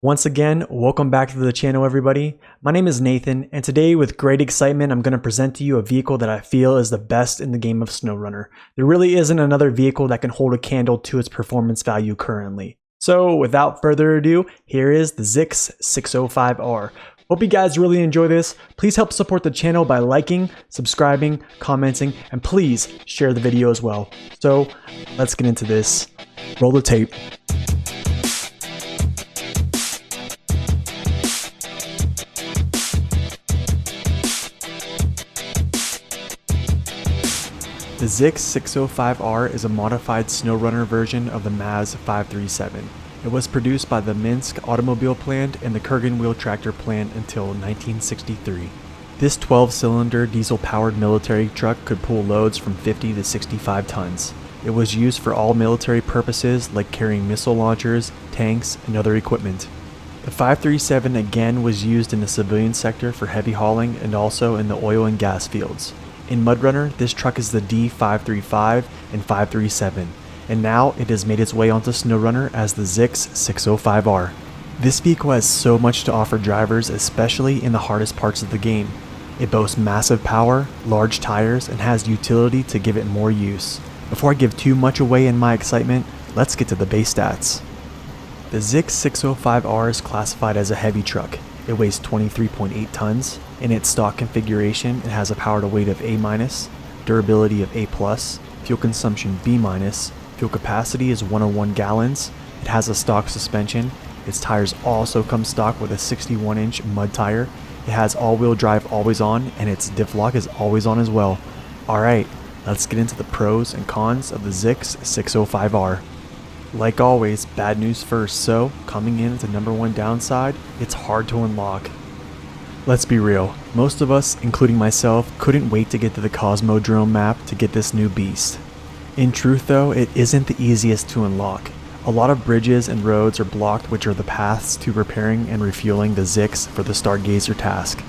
Once again, welcome back to the channel everybody. My name is Nathan, and today with great excitement I'm going to present to you a vehicle that I feel is the best in the game of SnowRunner. There really isn't another vehicle that can hold a candle to its performance value currently. So without further ado, here is the ZiKZ 605R. Hope you guys really enjoy this. Please help support the channel by liking, subscribing, commenting, and please share the video as well. So let's get into this. Roll the tape. The ZiKZ 605R is a modified SnowRunner version of the MAZ 537. It was produced by the Minsk automobile plant and the Kurgan wheel tractor plant until 1963. This 12-cylinder diesel-powered military truck could pull loads from 50 to 65 tons. It was used for all military purposes like carrying missile launchers, tanks, and other equipment. The 537 again was used in the civilian sector for heavy hauling and also in the oil and gas fields. In MudRunner, this truck is the D535 and 537, and now it has made its way onto SnowRunner as the ZiKZ 605R. This vehicle has so much to offer drivers, especially in the hardest parts of the game. It boasts massive power, large tires, and has utility to give it more use. Before I give too much away in my excitement, let's get to the base stats. The ZiKZ 605R is classified as a heavy truck. It weighs 23.8 tons. In its stock configuration, it has a power to weight of A-, durability of A+, fuel consumption B-, fuel capacity is 101 gallons. It has a stock suspension. Its tires also come stock with a 61-inch mud tire. It has all-wheel drive always on, and its diff lock is always on as well. Alright, let's get into the pros and cons of the ZiKZ 605R. Like always, bad news first, so coming in at the number one downside, it's hard to unlock. Let's be real, most of us, including myself, couldn't wait to get to the Cosmodrome map to get this new beast. In truth though, it isn't the easiest to unlock. A lot of bridges and roads are blocked, which are the paths to repairing and refueling the ZiKZ for the Stargazer task.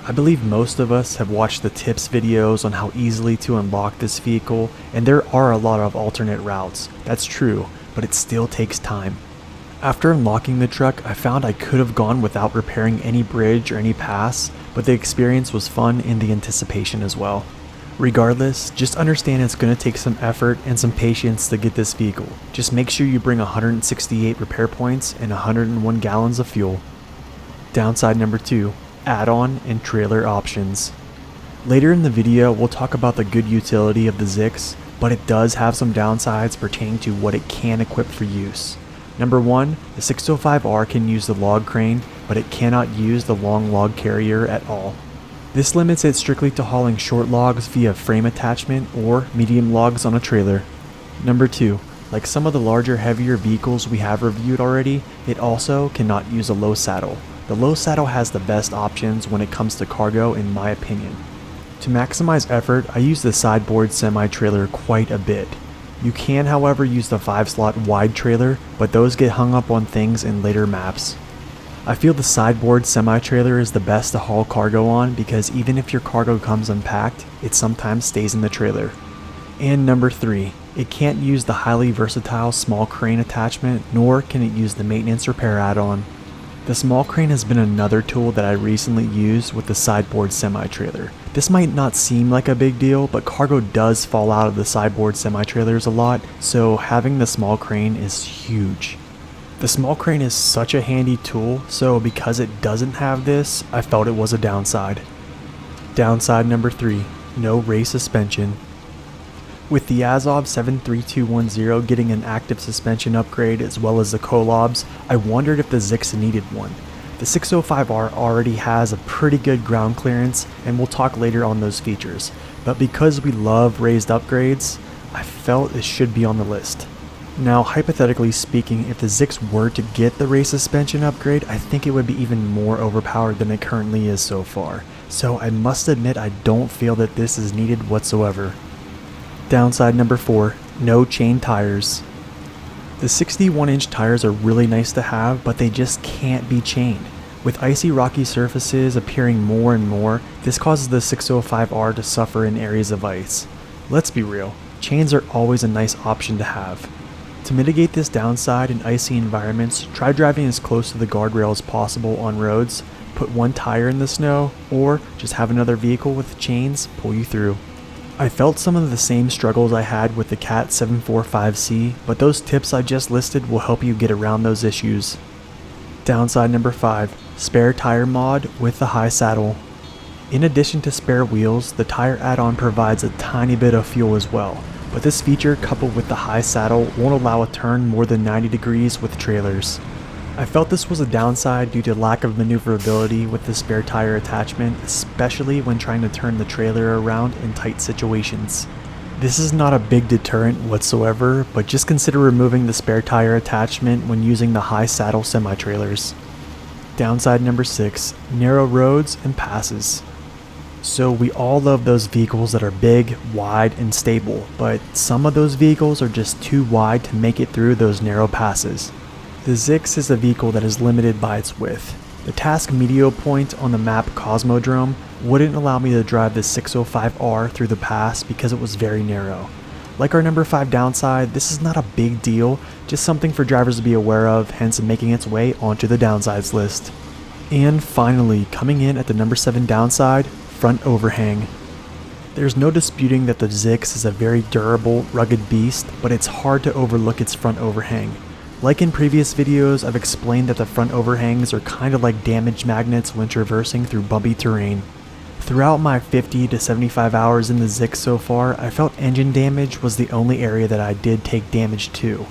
I believe most of us have watched the tips videos on how easily to unlock this vehicle, and there are a lot of alternate routes, that's true, but it still takes time. After unlocking the truck, I found I could have gone without repairing any bridge or any pass, but the experience was fun and the anticipation as well. Regardless, just understand it's going to take some effort and some patience to get this vehicle. Just make sure you bring 168 repair points and 101 gallons of fuel. Downside number 2, add-on and trailer options. Later in the video, we'll talk about the good utility of the ZiKZ, but it does have some downsides pertaining to what it can equip for use. Number 1, the 605R can use the log crane, but it cannot use the long log carrier at all. This limits it strictly to hauling short logs via frame attachment or medium logs on a trailer. Number 2, like some of the larger heavier vehicles we have reviewed already, it also cannot use a low saddle. The low saddle has the best options when it comes to cargo in my opinion. To maximize effort, I use the sideboard semi-trailer quite a bit. You can, however, use the 5-slot wide trailer, but those get hung up on things in later maps. I feel the sideboard semi-trailer is the best to haul cargo on because even if your cargo comes unpacked, it sometimes stays in the trailer. And number 3, it can't use the highly versatile small crane attachment, nor can it use the maintenance repair add-on. The small crane has been another tool that I recently used with the sideboard semi-trailer. This might not seem like a big deal, but cargo does fall out of the sideboard semi-trailers a lot, so having the small crane is huge. The small crane is such a handy tool, so because it doesn't have this, I felt it was a downside. Downside number 3, no race suspension. With the Azov 73210 getting an active suspension upgrade as well as the Kolobs, I wondered if the ZiKZ needed one. The 605R already has a pretty good ground clearance, and we'll talk later on those features, but because we love raised upgrades, I felt it should be on the list. Now, hypothetically speaking, if the ZiKZ were to get the race suspension upgrade, I think it would be even more overpowered than it currently is so far, so I must admit I don't feel that this is needed whatsoever. Downside number 4, no chain tires. The 61-inch tires are really nice to have, but they just can't be chained. With icy rocky surfaces appearing more and more, this causes the 605R to suffer in areas of ice. Let's be real, chains are always a nice option to have. To mitigate this downside in icy environments, try driving as close to the guardrail as possible on roads, put one tire in the snow, or just have another vehicle with chains pull you through. I felt some of the same struggles I had with the Cat 745C, but those tips I just listed will help you get around those issues. Downside number 5, spare tire mod with the high saddle. In addition to spare wheels, the tire add-on provides a tiny bit of fuel as well, but this feature coupled with the high saddle won't allow a turn more than 90 degrees with trailers. I felt this was a downside due to lack of maneuverability with the spare tire attachment, especially when trying to turn the trailer around in tight situations. This is not a big deterrent whatsoever, but just consider removing the spare tire attachment when using the high saddle semi-trailers. Downside number 6, narrow roads and passes. So we all love those vehicles that are big, wide, and stable, but some of those vehicles are just too wide to make it through those narrow passes. The ZiKZ is a vehicle that is limited by its width. The task medio point on the map Cosmodrome wouldn't allow me to drive the 605R through the pass because it was very narrow. Like our number 5 downside, this is not a big deal, just something for drivers to be aware of, hence making its way onto the downsides list. And finally, coming in at the number 7 downside, front overhang. There's no disputing that the ZiKZ is a very durable, rugged beast, but it's hard to overlook its front overhang. Like in previous videos, I've explained that the front overhangs are kind of like damage magnets when traversing through bumpy terrain. Throughout my 50 to 75 hours in the ZiKZ so far, I felt engine damage was the only area that I did take damage to.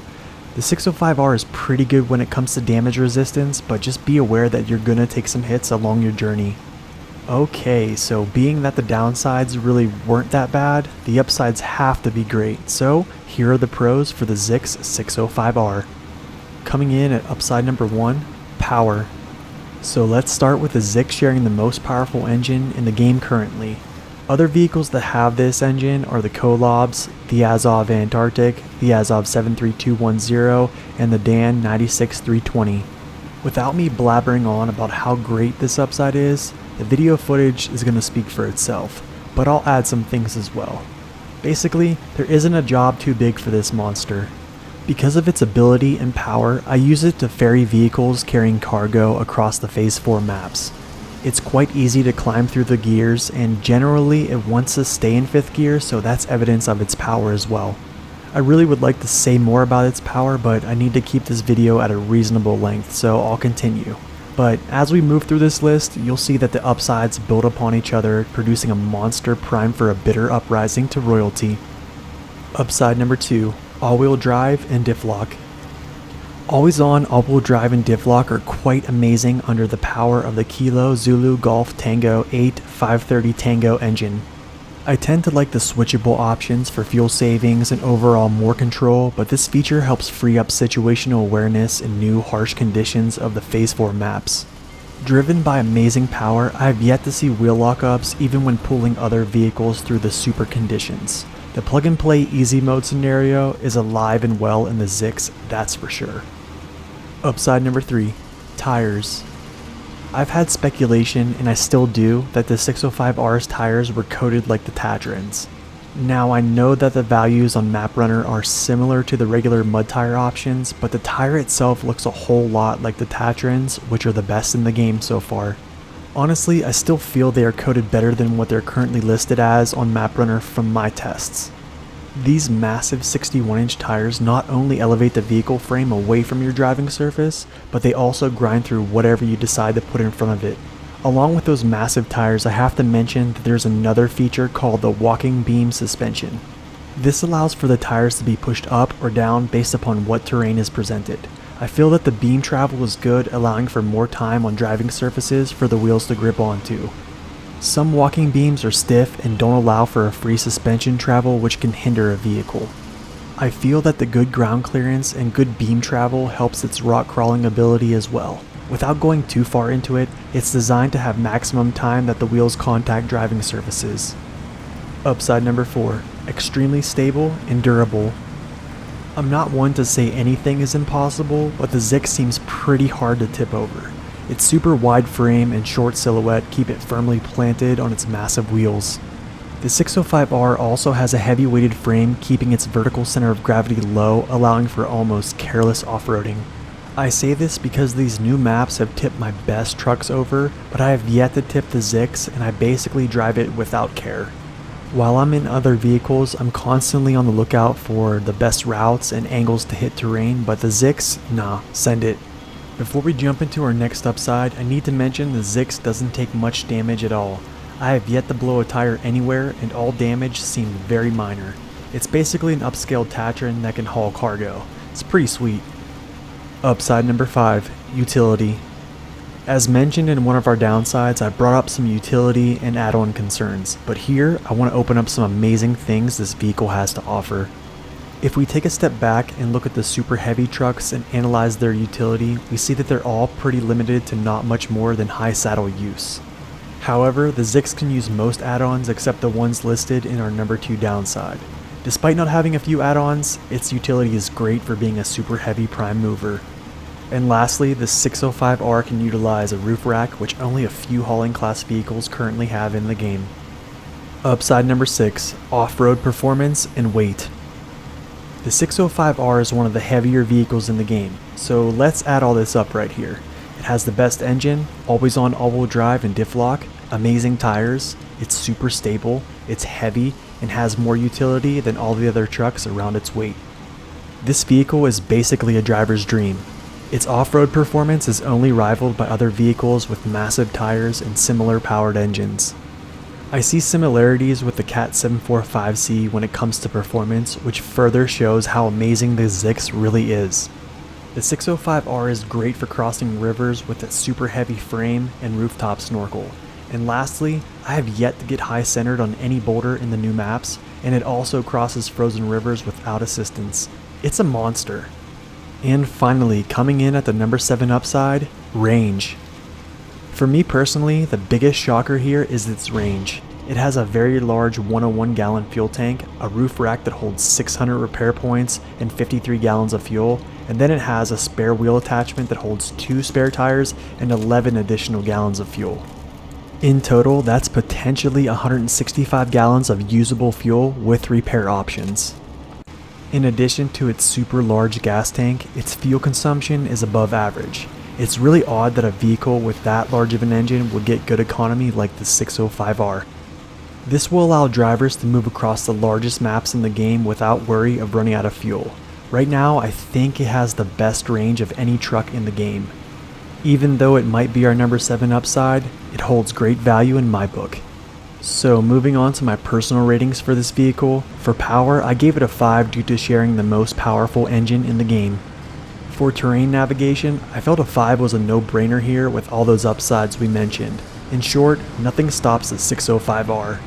The 605R is pretty good when it comes to damage resistance, but just be aware that you're gonna take some hits along your journey. Okay, so being that the downsides really weren't that bad, the upsides have to be great, so here are the pros for the ZiKZ 605R. Coming in at upside number 1, power. So let's start with the ZiKZ sharing the most powerful engine in the game currently. Other vehicles that have this engine are the Kolobs, the Azov Antarctic, the Azov 73210, and the Dan 96320. Without me blabbering on about how great this upside is, the video footage is going to speak for itself, but I'll add some things as well. Basically, there isn't a job too big for this monster. Because of its ability and power, I use it to ferry vehicles carrying cargo across the Phase 4 maps. It's quite easy to climb through the gears, and generally it wants to stay in 5th gear, so that's evidence of its power as well. I really would like to say more about its power, but I need to keep this video at a reasonable length, so I'll continue. But as we move through this list, you'll see that the upsides build upon each other, producing a monster primed for a bitter uprising to royalty. Upside number 2, all-wheel drive and diff lock. Always on all-wheel drive and diff lock are quite amazing under the power of the Kilo Zulu Golf Tango 8 530 Tango engine. I tend to like the switchable options for fuel savings and overall more control, but this feature helps free up situational awareness in new harsh conditions of the Phase 4 maps. Driven by amazing power, I have yet to see wheel lockups even when pulling other vehicles through the super conditions. The plug-and-play easy mode scenario is alive and well in the ZiKZ, that's for sure. Upside number 3, tires. I've had speculation, and I still do, that the 605R's tires were coated like the Tatrans. Now I know that the values on MapRunner are similar to the regular mud tire options, but the tire itself looks a whole lot like the Tatrans, which are the best in the game so far. Honestly, I still feel they are coated better than what they're currently listed as on MapRunner from my tests. These massive 61-inch tires not only elevate the vehicle frame away from your driving surface, but they also grind through whatever you decide to put in front of it. Along with those massive tires, I have to mention that there's another feature called the walking beam suspension. This allows for the tires to be pushed up or down based upon what terrain is presented. I feel that the beam travel is good, allowing for more time on driving surfaces for the wheels to grip onto. Some walking beams are stiff and don't allow for a free suspension travel, which can hinder a vehicle. I feel that the good ground clearance and good beam travel helps its rock crawling ability as well. Without going too far into it, it's designed to have maximum time that the wheels contact driving surfaces. Upside number 4, extremely stable and durable. I'm not one to say anything is impossible, but the ZiKZ seems pretty hard to tip over. Its super wide frame and short silhouette keep it firmly planted on its massive wheels. The 605R also has a heavy-weighted frame, keeping its vertical center of gravity low, allowing for almost careless off-roading. I say this because these new maps have tipped my best trucks over, but I have yet to tip the ZiKZ, and I basically drive it without care. While I'm in other vehicles, I'm constantly on the lookout for the best routes and angles to hit terrain, but the ZiKZ, nah, send it. Before we jump into our next upside, I need to mention the ZiKZ doesn't take much damage at all. I have yet to blow a tire anywhere, and all damage seemed very minor. It's basically an upscaled Tatran that can haul cargo. It's pretty sweet. Upside number 5, utility. As mentioned in one of our downsides, I brought up some utility and add-on concerns, but here I want to open up some amazing things this vehicle has to offer. If we take a step back and look at the super heavy trucks and analyze their utility, we see that they're all pretty limited to not much more than high saddle use. However, the ZiKZ can use most add-ons except the ones listed in our number 2 downside. Despite not having a few add-ons, its utility is great for being a super heavy prime mover. And lastly, the 605R can utilize a roof rack, which only a few hauling class vehicles currently have in the game. Upside number 6, off-road performance and weight. The 605R is one of the heavier vehicles in the game, so let's add all this up right here. It has the best engine, always on all-wheel drive and diff lock, amazing tires, it's super stable, it's heavy, and has more utility than all the other trucks around its weight. This vehicle is basically a driver's dream. Its off-road performance is only rivaled by other vehicles with massive tires and similar powered engines. I see similarities with the Cat 745C when it comes to performance, which further shows how amazing the ZiKZ really is. The 605R is great for crossing rivers with its super heavy frame and rooftop snorkel. And lastly, I have yet to get high centered on any boulder in the new maps, and it also crosses frozen rivers without assistance. It's a monster. And finally, coming in at the number 7 upside, range. For me personally, the biggest shocker here is its range. It has a very large 101 gallon fuel tank, a roof rack that holds 600 repair points and 53 gallons of fuel, and then it has a spare wheel attachment that holds 2 spare tires and 11 additional gallons of fuel. In total, that's potentially 165 gallons of usable fuel with repair options. In addition to its super large gas tank, its fuel consumption is above average. It's really odd that a vehicle with that large of an engine would get good economy like the 605R. This will allow drivers to move across the largest maps in the game without worry of running out of fuel. Right now, I think it has the best range of any truck in the game. Even though it might be our number 7 upside, it holds great value in my book. So moving on to my personal ratings for this vehicle, for power I gave it a 5 due to sharing the most powerful engine in the game. For terrain navigation, I felt a 5 was a no-brainer here with all those upsides we mentioned. In short, nothing stops the 605R.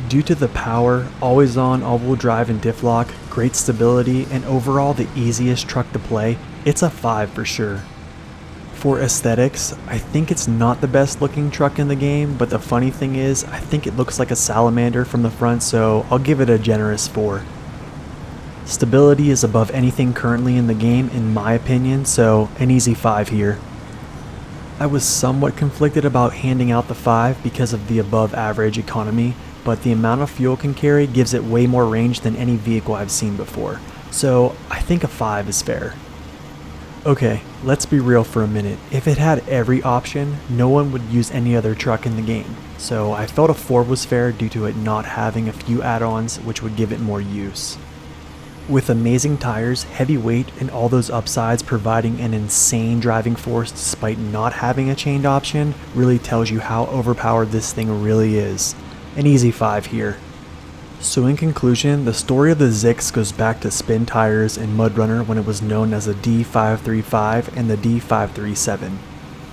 Due to the power, always on all-wheel drive and diff lock, great stability, and overall the easiest truck to play, it's a 5 for sure. For aesthetics, I think it's not the best looking truck in the game, but the funny thing is, I think it looks like a salamander from the front, so I'll give it a generous 4. Stability is above anything currently in the game in my opinion, so an easy 5 here. I was somewhat conflicted about handing out the 5 because of the above average economy, but the amount of fuel it can carry gives it way more range than any vehicle I've seen before, so I think a 5 is fair. Okay, let's be real for a minute. If it had every option, no one would use any other truck in the game, so I felt a 4 was fair due to it not having a few add-ons which would give it more use. With amazing tires, heavy weight, and all those upsides providing an insane driving force despite not having a chained option really tells you how overpowered this thing really is. An easy 5 here. So in conclusion, the story of the ZiKZ goes back to SpinTires and MudRunner when it was known as the D535 and the D537.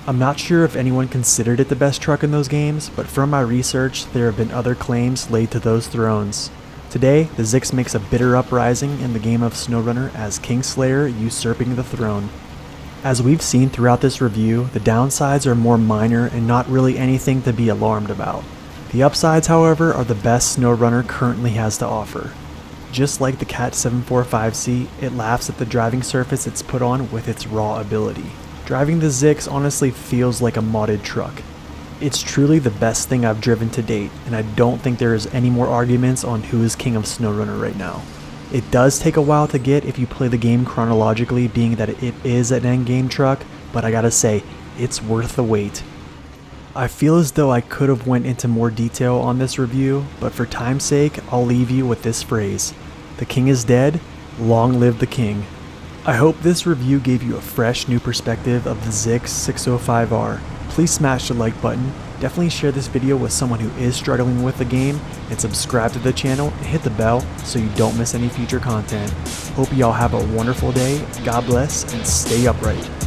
I'm not sure if anyone considered it the best truck in those games, but from my research, there have been other claims laid to those thrones. Today, the ZiKZ makes a bitter uprising in the game of SnowRunner as Kingslayer usurping the throne. As we've seen throughout this review, the downsides are more minor and not really anything to be alarmed about. The upsides, however, are the best SnowRunner currently has to offer. Just like the Cat 745C, it laughs at the driving surface it's put on with its raw ability. Driving the ZiKZ honestly feels like a modded truck. It's truly the best thing I've driven to date, and I don't think there is any more arguments on who is king of SnowRunner right now. It does take a while to get if you play the game chronologically, being that it is an endgame truck, but I gotta say, it's worth the wait. I feel as though I could have went into more detail on this review, but for time's sake, I'll leave you with this phrase: the king is dead, long live the king. I hope this review gave you a fresh new perspective of the ZiKZ 605R. Please smash the like button, definitely share this video with someone who is struggling with the game, and subscribe to the channel and hit the bell so you don't miss any future content. Hope y'all have a wonderful day, God bless, and stay upright.